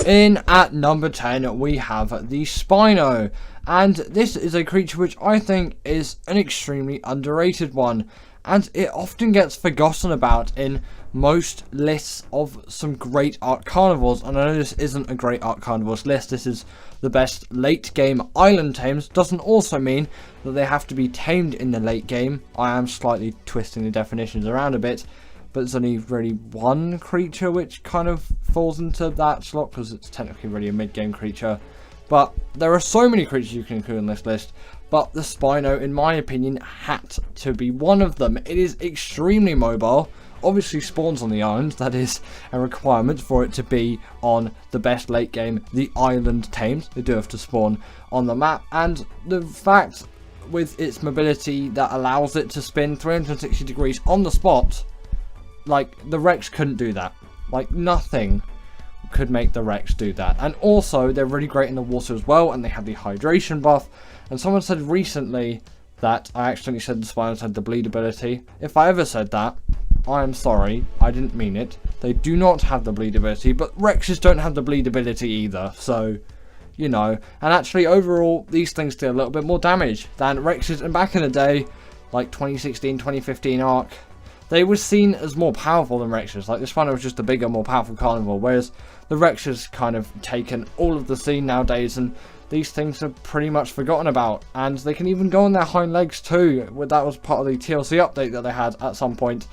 In at number 10, we have the Spino, and this is a creature which I think is an extremely underrated one, and it often gets forgotten about in most lists of some great Arc Carnivores. And I know this isn't a great Arc Carnivores list, this is the best late game island tames. Doesn't also mean that they have to be tamed in the late game. I am slightly twisting the definitions around a bit, but there's only really one creature which kind of falls into that slot because it's technically really a mid-game creature. But there are so many creatures you can include in this list, but the Spino, in my opinion, had to be one of them. It is extremely mobile, obviously spawns on the island, that is a requirement for it to be on the best late game, the island tames. They do have to spawn on the map, and the fact with its mobility that allows it to spin 360 degrees on the spot, like, the Rex couldn't do that. Like, nothing could make the Rex do that. And also, they're really great in the water as well, and they have the hydration buff. And someone said recently that I accidentally said the Spinos had the bleed ability. If I ever said that, I am sorry, I didn't mean it. They do not have the bleed ability, but Rexes don't have the bleed ability either, so, you know. And actually, overall, these things do a little bit more damage than Rexes. And back in the day, like 2016, 2015 Arc, they were seen as more powerful than Rexes. Like, this one was just a bigger, more powerful carnivore, whereas the Rexes kind of taken all of the scene nowadays, and these things are pretty much forgotten about. And they can even go on their hind legs too. That was part of the TLC update that they had at some point,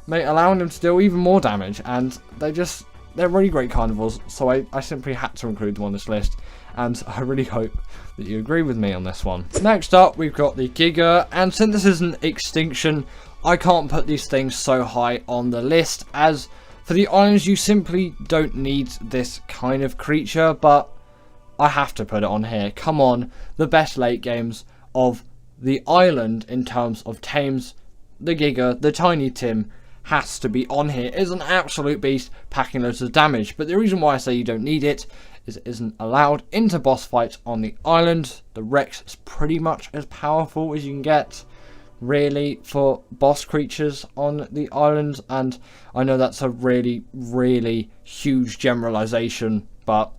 allowing them to deal even more damage. And they're really great carnivores, so I simply had to include them on this list, and I really hope that you agree with me on this one. Next up, we've got the Giga, and since this is an extinction, I can't put these things so high on the list, as for the islands you simply don't need this kind of creature, but I have to put it on here. Come on, the best late games of the island in terms of tames, the Giga, the Tiny Tim, has to be on here. It's an absolute beast, packing loads of damage, but the reason why I say you don't need it is it isn't allowed into boss fights on the island. The Rex is pretty much as powerful as you can get, really, for boss creatures on the island. And I know that's a really, really huge generalization, but,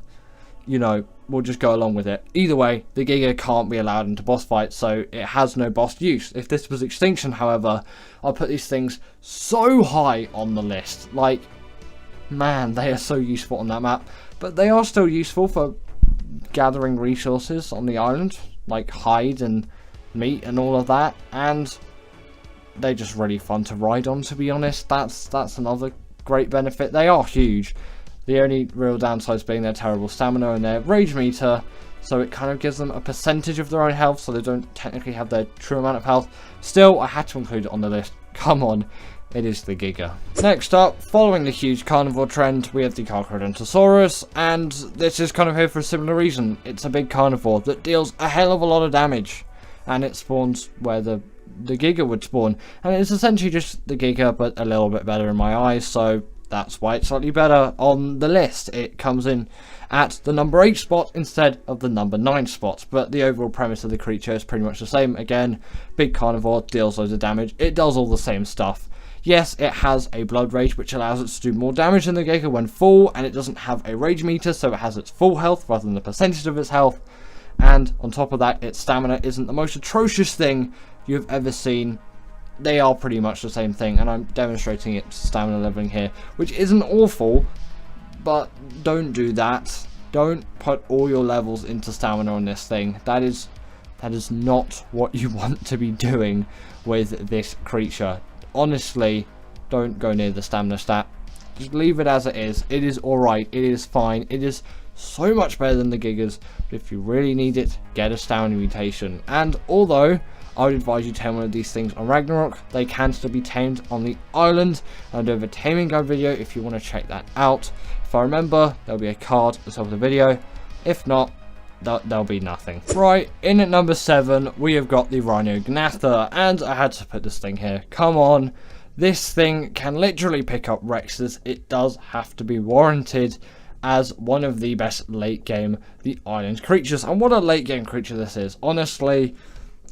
you know, we'll just go along with it. Either way, the Giga can't be allowed into boss fights, so it has no boss use. If this was Extinction, however, I'll put these things so high on the list. Like, man, they are so useful on that map. But they are still useful for gathering resources on the island, like hide and meat and all of that. And they're just really fun to ride on, to be honest. That's another great benefit. They are huge. The only real downsides being their terrible stamina and their rage meter, so it kind of gives them a percentage of their own health, so they don't technically have their true amount of health. Still, I had to include it on the list. Come on, it is the Giga. Next up, following the huge carnivore trend, we have the Carcharodontosaurus, and this is kind of here for a similar reason. It's a big carnivore that deals a hell of a lot of damage, and it spawns where the Giga would spawn, and it's essentially just the Giga, but a little bit better in my eyes, so that's why it's slightly better on the list. It comes in at the number 8 spot instead of the number 9 spot. But the overall premise of the creature is pretty much the same. Again, big carnivore, deals loads of damage. It does all the same stuff. Yes, it has a blood rage, which allows it to do more damage than the Giga when full, and it doesn't have a rage meter, so it has its full health rather than the percentage of its health. And on top of that, its stamina isn't the most atrocious thing you've ever seen. They are pretty much the same thing, and I'm demonstrating its stamina leveling here, which isn't awful, but don't do that. Don't put all your levels into stamina on this thing. That is not what you want to be doing with this creature. Honestly, don't go near the stamina stat. Just leave it as it is. It is alright. It is fine. It is so much better than the Gigas, but if you really need it, get a stamina mutation. And although I would advise you tame one of these things on Raasclark, they can still be tamed on the island. And I do have a taming guide video if you want to check that out. If I remember, there'll be a card at the top of the video. If not, there'll be nothing. Right, in at number 7, we have got the Rhinognatha, and I had to put this thing here. Come on, this thing can literally pick up Rexes. It does have to be warranted as one of the best late game the island creatures. And what a late game creature this is. Honestly,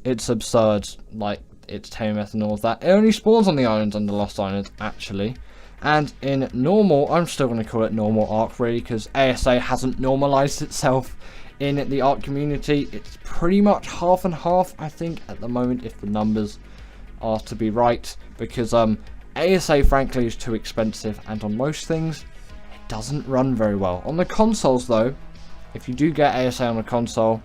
it's absurd, like its tame method and all of that. It only spawns on the islands under Lost Island, actually. And in normal, I'm still going to call it normal Ark really, because ASA hasn't normalized itself in the Ark community. It's pretty much half and half, I think, at the moment, if the numbers are to be right, because ASA frankly is too expensive, and on most things it doesn't run very well. On the consoles though, if you do get ASA on a console,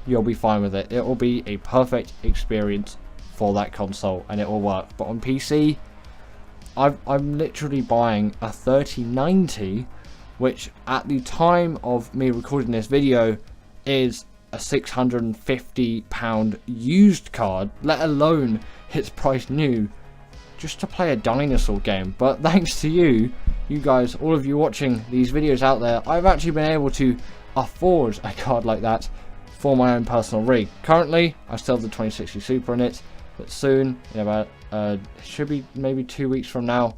you'll be fine with it. It will be a perfect experience for that console and it will work. But on PC, I'm literally buying a 3090, which at the time of me recording this video is a £650 used card, let alone its price new, just to play a dinosaur game. But thanks to you guys, all of you watching these videos out there, I've actually been able to afford a card like that for my own personal rig. Currently, I still have the 2060 Super in it, but soon, in about, it should be maybe 2 weeks from now,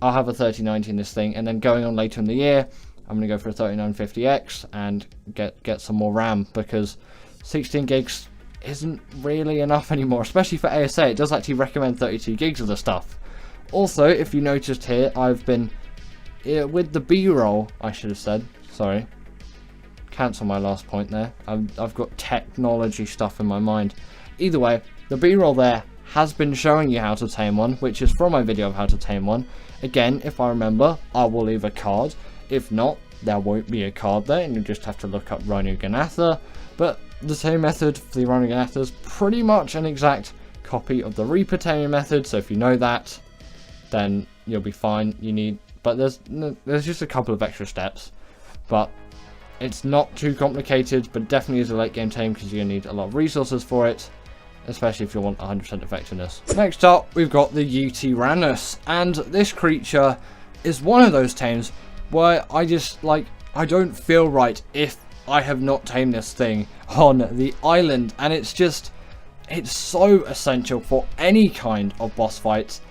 I'll have a 3090 in this thing, and then going on later in the year, I'm going to go for a 3950X and get some more RAM, because 16 gigs isn't really enough anymore, especially for ASA. It does actually recommend 32 gigs of the stuff. Also, if you noticed here, I've been, with the B-roll, I should have said, sorry, cancel my last point there. I've got technology stuff in my mind. Either way, the B-roll there has been showing you how to tame one, which is from my video of how to tame one. Again, if I remember, I will leave a card. If not, there won't be a card there, and you just have to look up Rhino Ganatha. But the same method for the Rhino Ganatha is pretty much an exact copy of the Reaper taming method, so if you know that, then you'll be fine. But there's just a couple of extra steps, but it's not too complicated, but definitely is a late game tame because you're going to need a lot of resources for it, especially if you want 100% effectiveness. Next up, we've got the Yutyrannus, and this creature is one of those tames where I don't feel right if I have not tamed this thing on the island, and it's so essential for any kind of boss fights.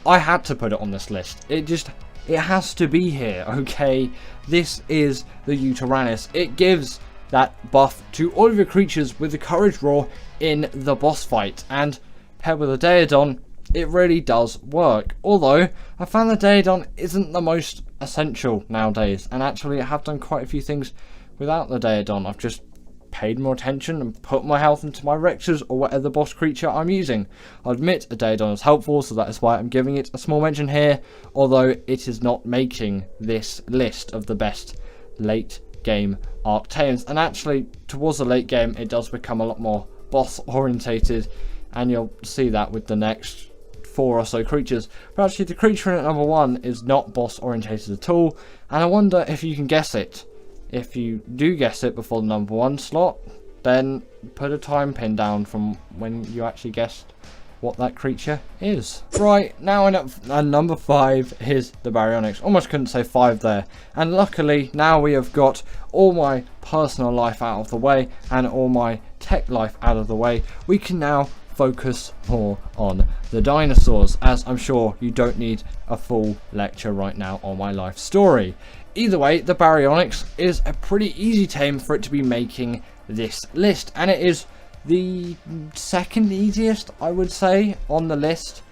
I had to put it on this list. It has to be here, okay? This is the Yutyrannus. It gives that buff to all of your creatures with the courage roar in the boss fight, and paired with a Daedon, it really does work. Although I found the Daedon isn't the most essential nowadays, and actually I have done quite a few things without the Daedon. I've just paid more attention and put my health into my Rexes or whatever boss creature I'm using. I admit a Daedon is helpful, so that is why I'm giving it a small mention here, although it is not making this list of the best late game Ark tames. And actually, towards the late game, it does become a lot more boss orientated, and you'll see that with the next 4 or so creatures. But actually, the creature in at number 1 is not boss orientated at all, and I wonder if you can guess it. If you do guess it before the number 1 slot, then put a time pin down from when you actually guessed what that creature is. Right, now in at number 5 is the Baryonyx. Almost couldn't say 5 there. And luckily, now we have got all my personal life out of the way and all my tech life out of the way. We can now focus more on the dinosaurs, as I'm sure you don't need a full lecture right now on my life story. Either way, the Baryonyx is a pretty easy tame for it to be making this list, and it is the second easiest, I would say, on the list.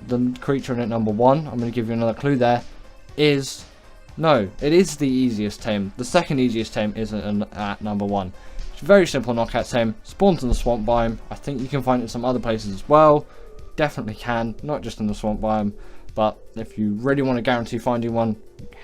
The creature in at number 1, I'm going to give you another clue there, is... No, it is the easiest tame. The second easiest tame is at number 1. It's a very simple knockout tame, spawns in the swamp biome. I think you can find it in some other places as well. Definitely can, not just in the swamp biome. But if you really want to guarantee finding one,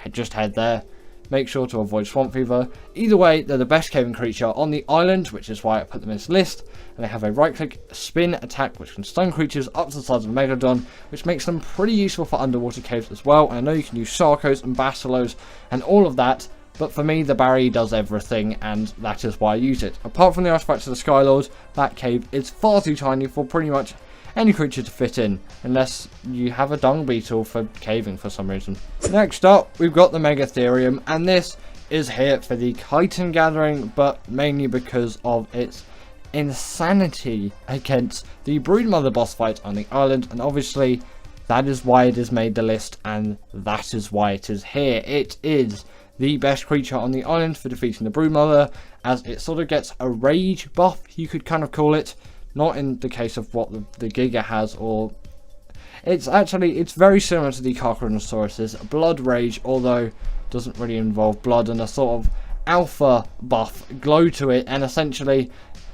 just head there. Make sure to avoid swamp fever. Either way, they're the best caving creature on the island, which is why I put them in this list. And they have a right click spin attack which can stun creatures up to the size of a Megalodon, which makes them pretty useful for underwater caves as well. And I know you can use Sharkos and Basilos and all of that, but for me the Barry does everything, and that is why I use it. Apart from the artifacts of the Skylord, that cave is far too tiny for pretty much any creature to fit in, unless you have a dung beetle for caving for some reason. Next up, we've got the Megatherium, and this is here for the chitin gathering, but mainly because of its insanity against the Broodmother boss fight on the island, and obviously that is why it has made the list, and that is why it is here. It is the best creature on the island for defeating the Broodmother, as it sort of gets a rage buff, you could kind of call it. Not in the case of what the Giga has, or It's very similar to the Carcharodontosaurus's Blood Rage, although doesn't really involve blood, and a sort of alpha buff glow to it, and essentially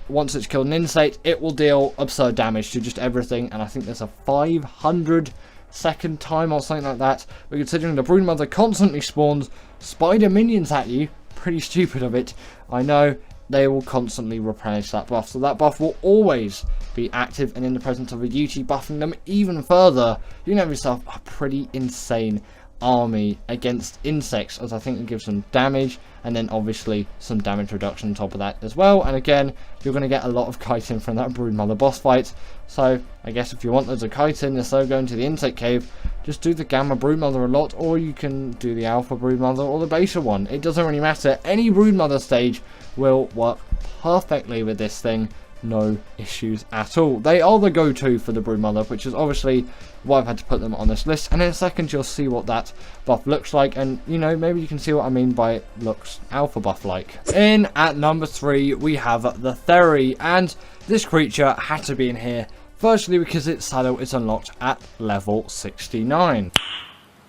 once it's killed an insect, it will deal absurd damage to just everything, and I think there's a 500-second time or something like that. But considering the broodmother constantly spawns spider minions at you, pretty stupid of it, I know, they will constantly replenish that buff, so that buff will always be active, and in the presence of a Duty buffing them even further, you can have yourself a pretty insane army against insects, as I think it gives them damage, and then obviously some damage reduction on top of that as well. And again, you're going to get a lot of chitin from that broodmother boss fight, so I guess if you want loads of chitin instead of going to the insect cave, just do the gamma broodmother a lot, or you can do the alpha broodmother or the beta one. It doesn't really matter, any broodmother stage will work perfectly with this thing, no issues at all. They are the go-to for the broodmother, which is obviously why I've had to put them on this list, and in a second you'll see what that buff looks like, and you know, maybe you can see what I mean by it looks alpha buff like. In at number 3 we have the Theory, and this creature had to be in here, firstly because its saddle is unlocked at level 69.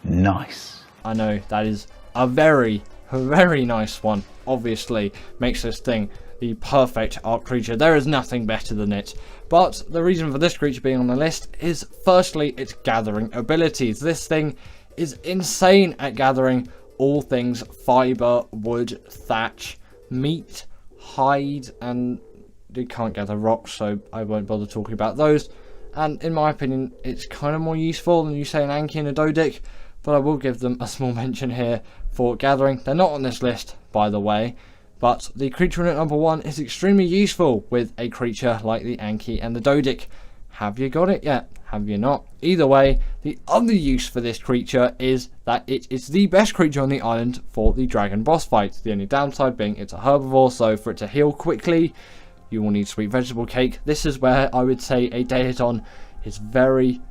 Nice. I know, that is a very nice one. Obviously makes this thing the perfect art creature. There is nothing better than it. But the reason for this creature being on the list is firstly its gathering abilities. This thing is insane at gathering all things fiber, wood, thatch, meat, hide, and it can't gather rocks, so I won't bother talking about those. And in my opinion, it's kind of more useful than you say an Anki and a Dodic, but I will give them a small mention here for gathering. They're not on this list, by the way, but the creature in at number 1 is extremely useful with a creature like the Anki and the Dodic. Have you got it yet? Have you not? Either way, the other use for this creature is that it is the best creature on the island for the dragon boss fight. The only downside being it's a herbivore, so for it to heal quickly, you will need sweet vegetable cake. This is where I would say a Daeton is very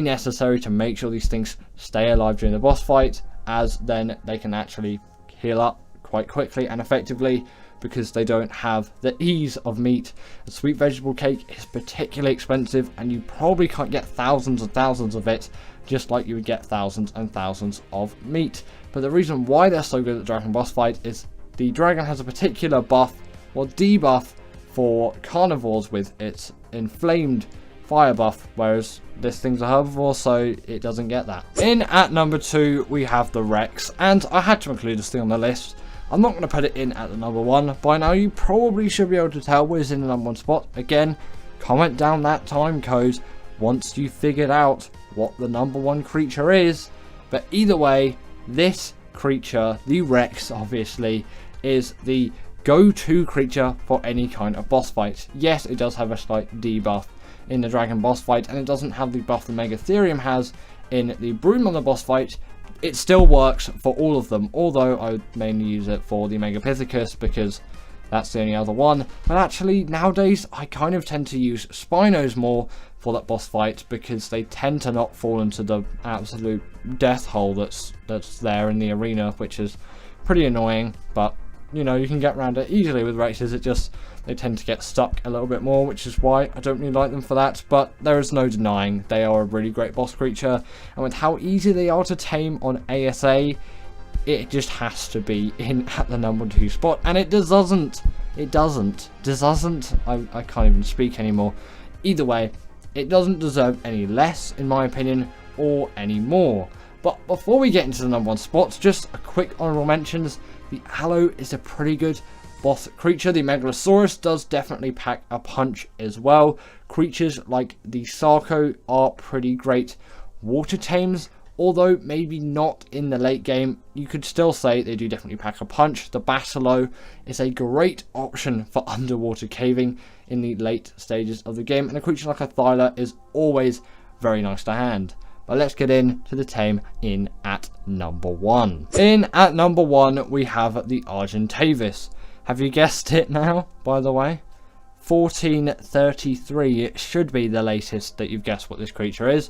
necessary to make sure these things stay alive during the boss fight, as then they can actually heal up quite quickly and effectively, because they don't have the ease of meat. A sweet vegetable cake is particularly expensive, and you probably can't get thousands and thousands of it, just like you would get thousands and thousands of meat. But the reason why they're so good at the dragon boss fight is the dragon has a particular buff or debuff for carnivores with its inflamed fire buff, whereas this thing's a herbivore, so it doesn't get that. In at number 2 we have the Rex, and I had to include this thing on the list. I'm not going to put it in at the number 1. By now you probably should be able to tell where it's in the number 1 spot. Again, comment down that time code once you figured out what the number 1 creature is. But either way, this creature, the Rex obviously, is the go-to creature for any kind of boss fight. Yes, it does have a slight debuff in the dragon boss fight, and it doesn't have the buff the Megatherium has in the broodmother boss fight. It still works for all of them, although I would mainly use it for the Megapithecus because that's the only other one. But actually, nowadays, I kind of tend to use Spinos more for that boss fight because they tend to not fall into the absolute death hole that's there in the arena, which is pretty annoying. But, you know, you can get around it easily with Rexes. It just, they tend to get stuck a little bit more, which is why I don't really like them for that. But there is no denying they are a really great boss creature, and with how easy they are to tame on ASA, it just has to be in at the number 2 spot, and it doesn't. I can't even speak anymore. Either way, it doesn't deserve any less, in my opinion, or any more. But before we get into the number 1 spots, just a quick honorable mentions. The Aloe is a pretty good boss creature. The Megalosaurus does definitely pack a punch as well. Creatures like the Sarco are pretty great water tames, although maybe not in the late game. You could still say they do definitely pack a punch. The Basilo is a great option for underwater caving in the late stages of the game, and a creature like a Thyla is always very nice to hand. But let's get into the tame in at number 1. In at number 1 we have the Argentavis. Have you guessed it now, by the way? 1433 should be the latest that you've guessed what this creature is.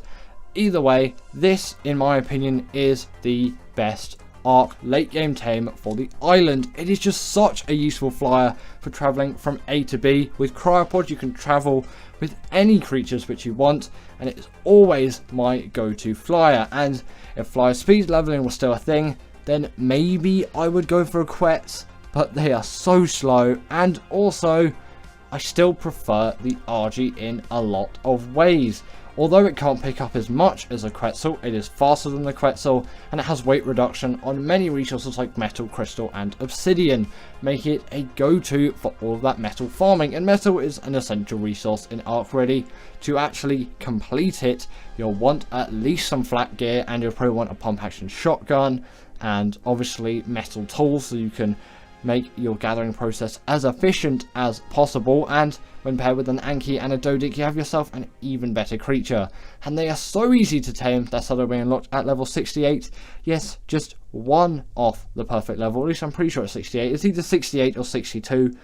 Either way, this, in my opinion, is the best arc late game tame for the island. It is just such a useful flyer for traveling from A to B. With Cryopod you can travel with any creatures which you want, and it is always my go-to flyer. And if flyer speed leveling was still a thing, then maybe I would go for a Quetz, but they are so slow, and also I still prefer the RG in a lot of ways. Although it can't pick up as much as a Quetzal, it is faster than the Quetzal, and it has weight reduction on many resources like metal, crystal, and obsidian, making it a go-to for all of that metal farming. And metal is an essential resource in Arc Ready. To actually complete it, you'll want at least some flat gear, and you'll probably want a pump action shotgun, and obviously metal tools so you can make your gathering process as efficient as possible. And when paired with an Anki and a Dodic, you have yourself an even better creature. And they are so easy to tame. That's how they're being unlocked at level 68. Yes, just one off the perfect level. At least I'm pretty sure it's 68. It's either 68 or 62.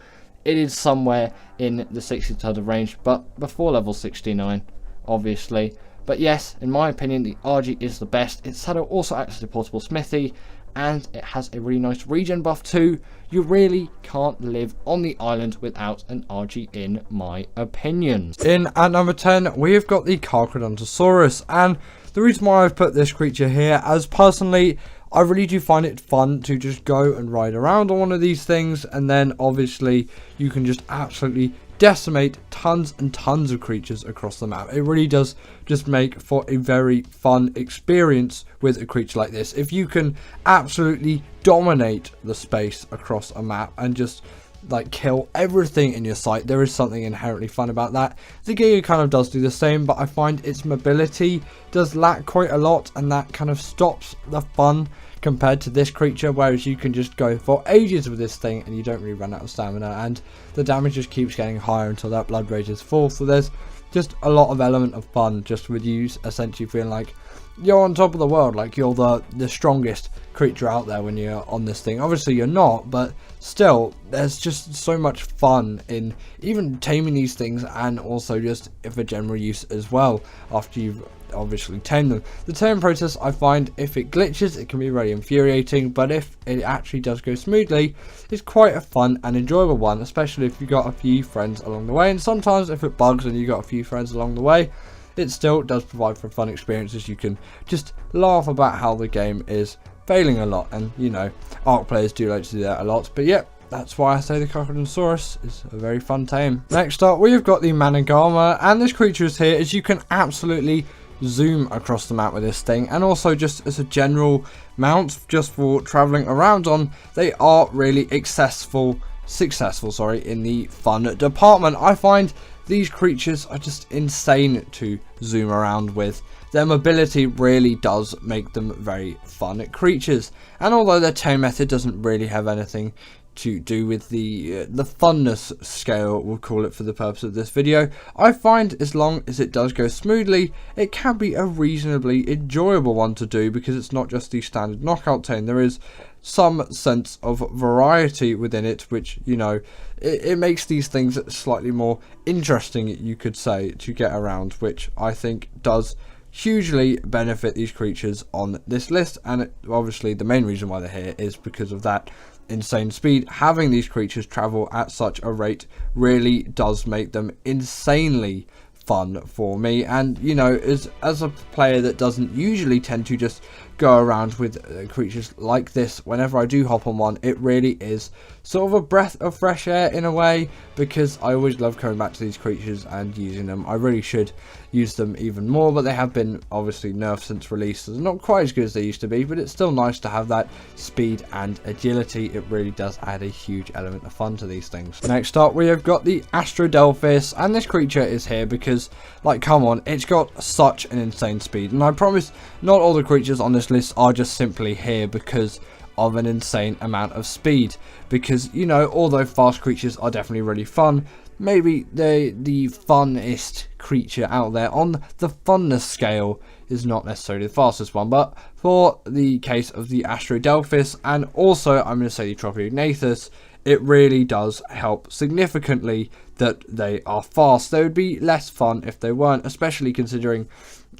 It is somewhere in the 60 to range, but before level 69, obviously. But yes, in my opinion, the RG is the best. Its saddle also acts as a portable smithy, and it has a really nice regen buff too. You really can't live on the island without an RG in my opinion. In at number 10, we have got the Carcharodontosaurus, and the reason why I've put this creature here, as personally, I really do find it fun to just go and ride around on one of these things, and then obviously you can just absolutely decimate tons and tons of creatures across the map. It really does just make for a very fun experience with a creature like this. If you can absolutely dominate the space across a map and just like kill everything in your sight, there is something inherently fun about that. The Giga kind of does do the same, but I find its mobility does lack quite a lot, and that kind of stops the fun compared to this creature, whereas you can just go for ages with this thing and you don't really run out of stamina, and the damage just keeps getting higher until that blood rage is full. So there's just a lot of element of fun just with you essentially feeling like you're on top of the world, like you're the strongest creature out there when you're on this thing. Obviously you're not, but still there's just so much fun in even taming these things, and also just for general use as well after you've obviously tame them. The tame process, I find, if it glitches, it can be very infuriating, but if it actually does go smoothly, it's quite a fun and enjoyable one, especially if you got a few friends along the way. And sometimes if it bugs and you got a few friends along the way, it still does provide for fun experiences. You can just laugh about how the game is failing a lot, and you know, Arc players do like to do that a lot. But yeah, that's why I say the Carcharodontosaurus is a very fun tame. Next up, we've got the Managama, and this creature is here as you can absolutely zoom across the map with this thing, and also just as a general mount just for traveling around on, they are really successful in the fun department. I find these creatures are just insane to zoom around with. Their mobility really does make them very fun creatures, and although their tame method doesn't really have anything to do with the funness scale, we'll call it for the purpose of this video, I find as long as it does go smoothly, it can be a reasonably enjoyable one to do, because it's not just the standard knockout tame. There is some sense of variety within it, which, you know, it makes these things slightly more interesting, you could say, to get around, which I think does hugely benefit these creatures on this list. And obviously the main reason why they're here is because of that insane speed. Having these creatures travel at such a rate really does make them insanely fun for me. And you know, as a player that doesn't usually tend to just go around with creatures like this, whenever I do hop on one, it really is sort of a breath of fresh air in a way, because I always love coming back to these creatures and using them. I really should use them even more, but they have been obviously nerfed since release, so they're not quite as good as they used to be, but it's still nice to have that speed and agility. It really does add a huge element of fun to these things. Next up, we have got the Astrodelphis, and this creature is here because, like, come on, it's got such an insane speed. And I promise not all the creatures on this list are just simply here because of an insane amount of speed, because, you know, although fast creatures are definitely really fun, maybe the funnest creature out there on the funness scale is not necessarily the fastest one. But for the case of the Astrodelphis, and also I'm going to say the Tropiognathus, it really does help significantly that they are fast. They would be less fun if they weren't, especially considering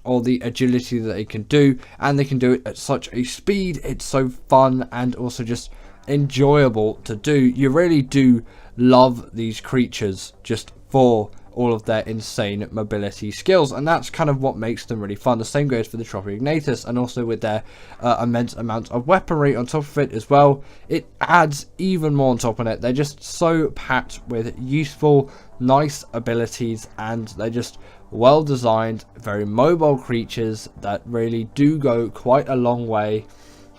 or the agility that they can do, and they can do it at such a speed. It's so fun and also just enjoyable to do. You really do love these creatures just for all of their insane mobility skills, and that's kind of what makes them really fun. The same goes for the Tropiognathus, and also with their immense amount of weaponry on top of it as well. It adds even more on top of it. They're just so packed with useful, nice abilities, and they're just well designed, very mobile creatures that really do go quite a long way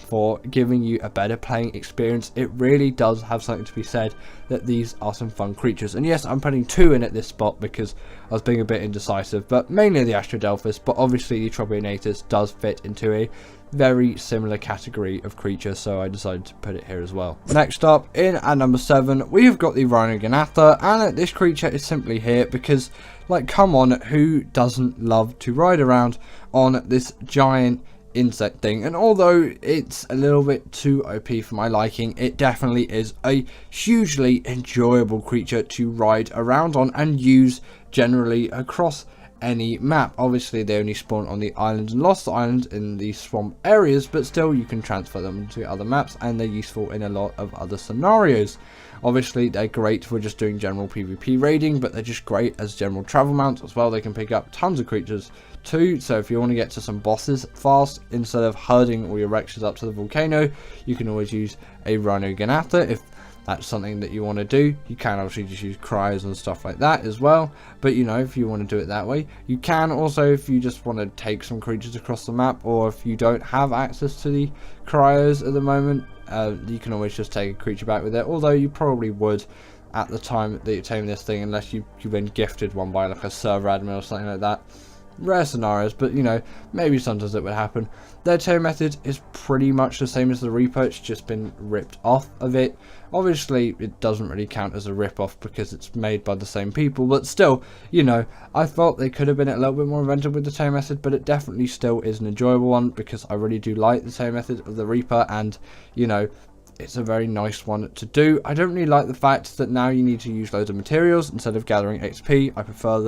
for giving you a better playing experience. It really does have something to be said that these are some fun creatures. And yes, I'm putting 2 in at this spot because I was being a bit indecisive, but mainly the Astrodelphus, but obviously the Tropiognathus does fit into a very similar category of creature, so I decided to put it here as well. Next up, in at number 7, we have got the Raasclark, and this creature is simply here because, like, come on, who doesn't love to ride around on this giant insect thing? And although it's a little bit too OP for my liking, it definitely is a hugely enjoyable creature to ride around on and use generally across any map. Obviously they only spawn on the island and Lost Island in the swamp areas, but still you can transfer them to other maps and they're useful in a lot of other scenarios. Obviously they're great for just doing general PvP raiding, but they're just great as general travel mounts as well. They can pick up tons of creatures too, so if you want to get to some bosses fast, instead of herding all your Rexes up to the volcano, you can always use a Raasclark. If that's something that you want to do, you can obviously just use cryos and stuff like that as well, but you know, if you want to do it that way, you can. Also, if you just want to take some creatures across the map, or if you don't have access to the cryos at the moment, you can always just take a creature back with it, although you probably would at the time that you tame this thing, unless you've been gifted one by like a server admin or something like that. Rare scenarios, but you know, maybe sometimes it would happen. Their tame method is pretty much the same as the Reaper, it's just been ripped off of it. Obviously it doesn't really count as a rip-off because it's made by the same people, but still, you know, I felt they could have been a little bit more inventive with the tame method, but it definitely still is an enjoyable one because I really do like the tame method of the Reaper, and you know, it's a very nice one to do. I don't really like the fact that now you need to use loads of materials instead of gathering XP. I prefer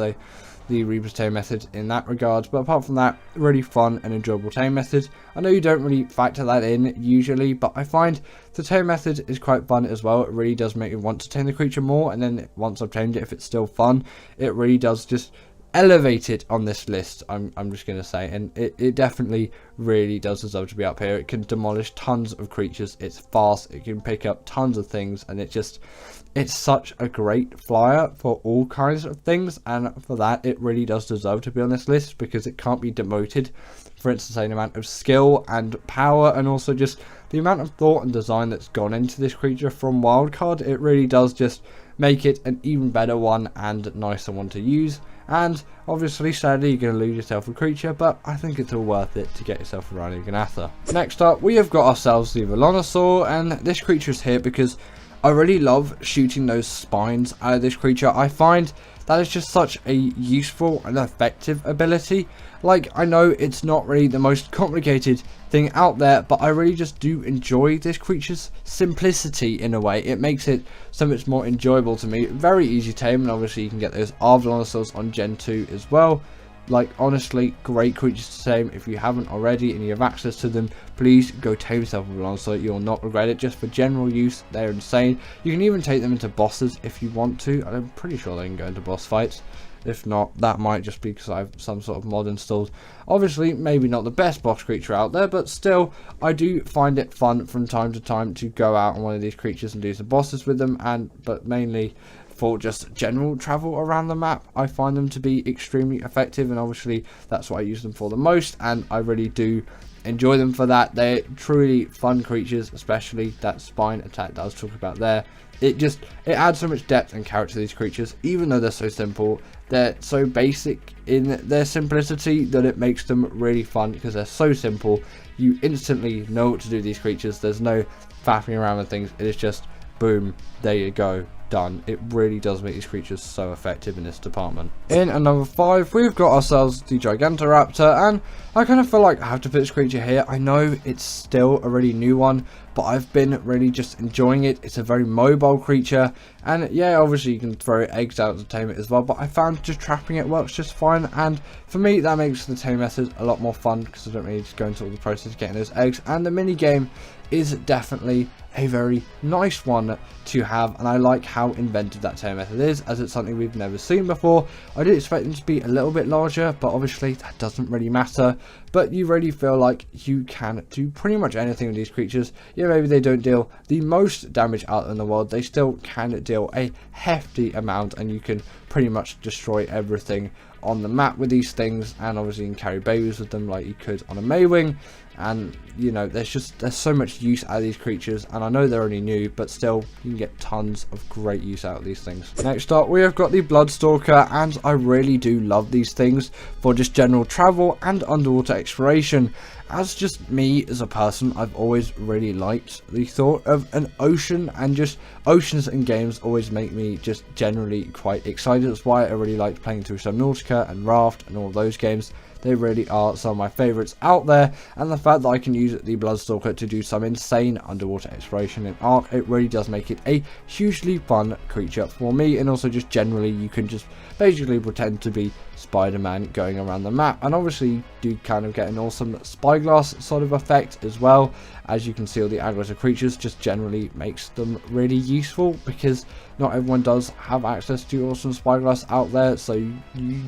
the Reaper's tame method in that regard, but apart from that, really fun and enjoyable tame method. I know you don't really factor that in usually, but I find the tame method is quite fun as well. It really does make me want to tame the creature more, and then once I've tamed it, if it's still fun, it really does just elevate it on this list, I'm just going to say, and it definitely really does deserve to be up here. It can demolish tons of creatures, it's fast, it can pick up tons of things, and it's such a great flyer for all kinds of things, and for that it really does deserve to be on this list because it can't be demoted for its insane amount of skill and power, and also just the amount of thought and design that's gone into this creature from Wildcard. It really does just make it an even better one and nicer one to use. And obviously, sadly, you're going to lose yourself a creature, but I think it's all worth it to get yourself a Raasclark. Next up, we have got ourselves the Velonosaur, and this creature is here because I really love shooting those spines out of this creature. I find that is just such a useful and effective ability. Like, I know it's not really the most complicated thing out there, but I really just do enjoy this creature's simplicity in a way. It makes it so much more enjoyable to me. Very easy tame, and obviously you can get those Velonosaurs on Gen 2 as well. Like, honestly, great creatures to tame. If you haven't already and you have access to them, please go tame yourself a Velonosaur. You'll not regret it. Just for general use, they're insane. You can even take them into bosses if you want to. I'm pretty sure they can go into boss fights. If not, that might just be because I have some sort of mod installed. Obviously, maybe not the best boss creature out there, but still, I do find it fun from time to time to go out on one of these creatures and do some bosses with them, but mainly for just general travel around the map. I find them to be extremely effective, and obviously that's what I use them for the most, and I really do enjoy them for that. They're truly fun creatures, especially that spine attack that I was talking about there. It adds so much depth and character to these creatures. Even though they're so simple, they're so basic in their simplicity that it makes them really fun because they're so simple. You instantly know what to do with these creatures. There's no faffing around with things. It is just boom, there you go. done. It really does make these creatures so effective in this department. In at number 5, we've got ourselves the Gigantoraptor, and I kind of feel like I have to put this creature here. I know it's still a really new one, but I've been really just enjoying it. It's a very mobile creature, and yeah, obviously you can throw eggs out to tame it as well, but I found just trapping it works just fine, and for me that makes the tame method a lot more fun because I don't really just go into all the process of getting those eggs, and the mini game is definitely a very nice one to have, and I like how inventive that tame method is, as it's something we've never seen before. I did expect them to be a little bit larger, but obviously that doesn't really matter, but you really feel like you can do pretty much anything with these creatures. Yeah, maybe they don't deal the most damage out in the world, they still can deal a hefty amount, and you can pretty much destroy everything on the map with these things, and obviously you can carry babies with them like you could on a Maywing. And you know, there's so much use out of these creatures, and I know they're only new, but still you can get tons of great use out of these things. Next up, we have got the Bloodstalker, and I really do love these things for just general travel and underwater exploration. As just me as a person, I've always really liked the thought of an ocean, and just oceans and games always make me just generally quite excited. That's why I really liked playing through Subnautica and Raft and all those games. They really are some of my favourites out there, and the fact that I can use the Bloodstalker to do some insane underwater exploration in Ark, it really does make it a hugely fun creature for me. And also just generally, you can just basically pretend to be Spider-Man going around the map, and obviously you do kind of get an awesome spyglass sort of effect as well. As you can see, all the aggressive creatures just generally makes them really useful, because not everyone does have access to awesome spyglass out there, so you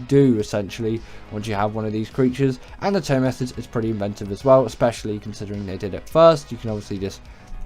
do essentially once you have one of these creatures. And the tame method is pretty inventive as well, especially considering they did it first. You can obviously just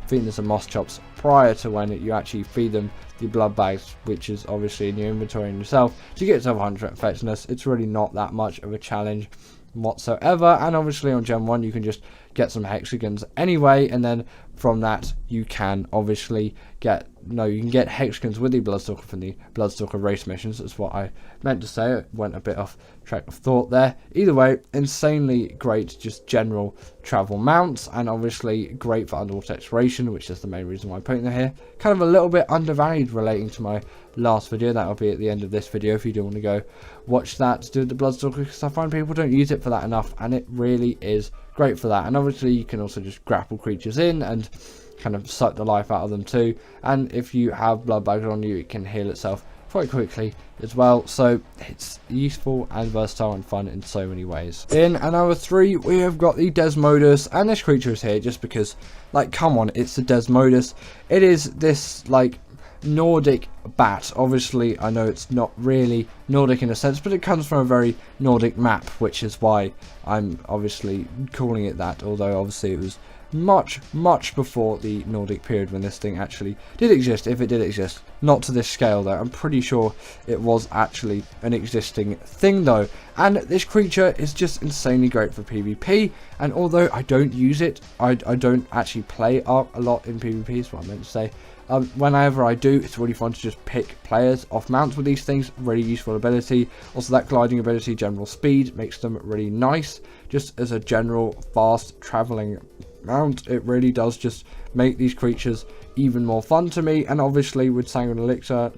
feed them some moss chops prior to when you actually feed them the blood bags, which is obviously in your inventory in yourself, to get yourself 100% effectiveness. It's really not that much of a challenge whatsoever. And obviously on Gen 1 you can just get some hexagons anyway, and then from that you can obviously get you can get hexagons with the Bloodstalker from the Bloodstalker race missions. That's what I meant to say. It went a bit off track of thought there. Either way, insanely great just general travel mounts, and obviously great for underwater exploration, which is the main reason why I'm putting it here. Kind of a little bit undervalued relating to my last video. That'll be at the end of this video if you do want to go watch that to do the Bloodstalker, because I find people don't use it for that enough, and it really is great for that. And obviously you can also just grapple creatures in and kind of suck the life out of them too, and if you have blood bags on you, it can heal itself quite quickly as well. So it's useful and versatile and fun in so many ways. In at number 3, we have got the Desmodus, and this creature is here just because, like, come on, it's the Desmodus. It is this like Nordic bat. Obviously I know it's not really Nordic in a sense, but it comes from a very Nordic map, which is why I'm obviously calling it that, although obviously it was much before the Nordic period when this thing actually did exist, if it did exist. Not to this scale though. I'm pretty sure it was actually an existing thing though. And this creature is just insanely great for PvP, and although I don't use it, I don't actually play Ark a lot in PvP, is what I meant to say. Whenever I do, it's really fun to just pick players off mounts with these things. Really useful ability. Also that gliding ability, general speed, makes them really nice. Just as a general fast traveling mount, it really does just make these creatures even more fun to me. And obviously with Sanguine Elixir,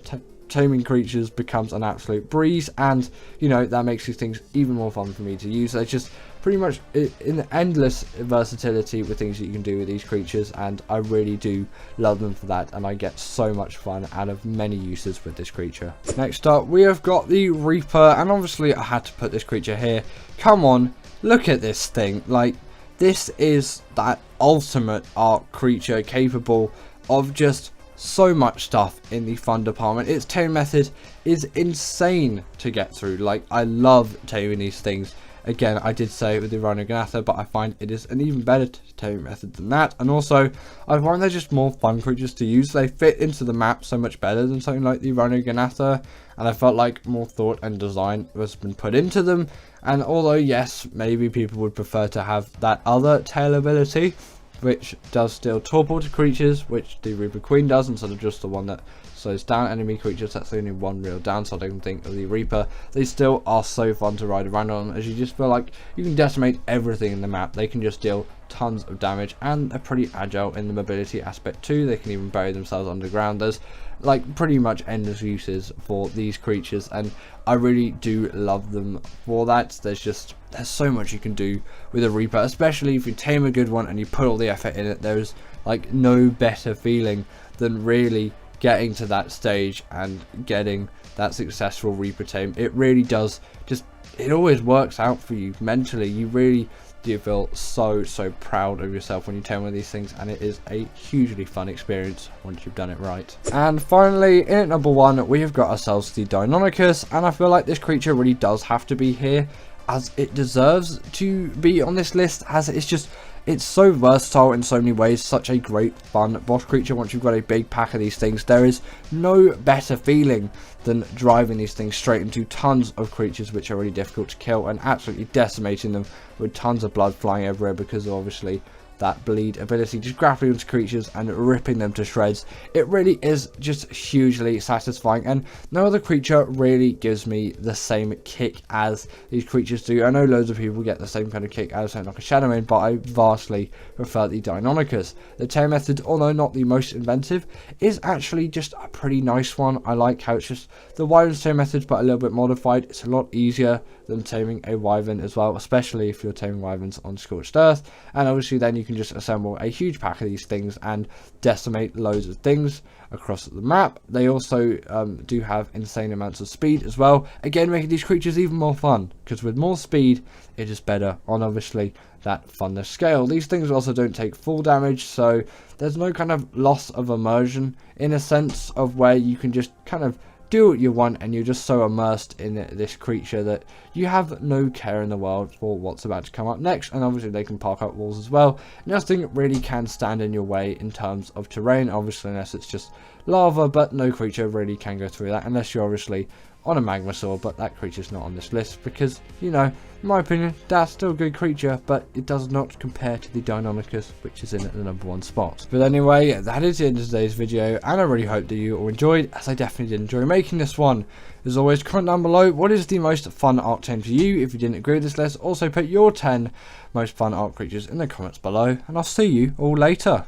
taming creatures becomes an absolute breeze, and you know, that makes these things even more fun for me to use. It's just pretty much in endless versatility with things that you can do with these creatures, and I really do love them for that, and I get so much fun out of many uses with this creature. Next up, we have got the Reaper, and obviously I had to put this creature here. Come on, look at this thing. Like, this is that ultimate Ark creature capable of just so much stuff in the fun department. Its tame method is insane to get through. Like, I love taming these things. Again, I did say it with the Raasclark, but I find it is an even better taming method than that. And also, I find they're just more fun creatures to use. They fit into the map so much better than something like the Raasclark, and I felt like more thought and design was been put into them. And although, yes, maybe people would prefer to have that other tail ability, which does still torpor to creatures, which the Reaper Queen does, instead of just the one that slows down enemy creatures. That's the only one real downside I can think of the Reaper. They still are so fun to ride around on, as you just feel like you can decimate everything in the map. They can just deal tons of damage, and they're pretty agile in the mobility aspect too. They can even bury themselves underground. There's like pretty much endless uses for these creatures, and I really do love them for that. There's so much you can do with a Reaper, especially if you tame a good one and you put all the effort in it. There's like no better feeling than really getting to that stage and getting that successful Reaper tame. It really does it always works out for you mentally. You really do feel so proud of yourself when you tame one of these things, and it is a hugely fun experience once you've done it right. And finally, in at number 1, we have got ourselves the Deinonychus, and I feel like this creature really does have to be here, as it deserves to be on this list, as it's so versatile in so many ways. Such a great fun boss creature. Once you've got a big pack of these things, there is no better feeling than driving these things straight into tons of creatures which are really difficult to kill and absolutely decimating them with tons of blood flying everywhere, because obviously that bleed ability, just grappling into creatures and ripping them to shreds. It really is just hugely satisfying, and no other creature really gives me the same kick as these creatures do. I know loads of people get the same kind of kick out of something like a Shadowmane, but I vastly prefer the Deinonychus. The tame method, although not the most inventive, is actually just a pretty nice one. I like how it's just the Wyvern's tame method, but a little bit modified. It's a lot easier than taming a Wyvern as well, especially if you're taming Wyverns on Scorched Earth, and obviously then you can just assemble a huge pack of these things and decimate loads of things across the map. They also do have insane amounts of speed as well, again making these creatures even more fun, because with more speed it is better on obviously that funness scale. These things also don't take full damage, so there's no kind of loss of immersion in a sense of where you can just kind of do what you want, and you're just so immersed in this creature that you have no care in the world for what's about to come up next. And obviously they can park up walls as well. Nothing really can stand in your way in terms of terrain, obviously, unless it's just lava, but no creature really can go through that unless you're obviously on a magma sword, but that creature's not on this list because, you know, in my opinion, that's still a good creature, but it does not compare to the Deinonychus, which is in at the number 1 spot. But anyway, that is the end of today's video, and I really hope that you all enjoyed, as I definitely did enjoy making this one. As always, comment down below what is the most fun art tame for you. If you didn't agree with this list, also put your 10 most fun art creatures in the comments below, and I'll see you all later.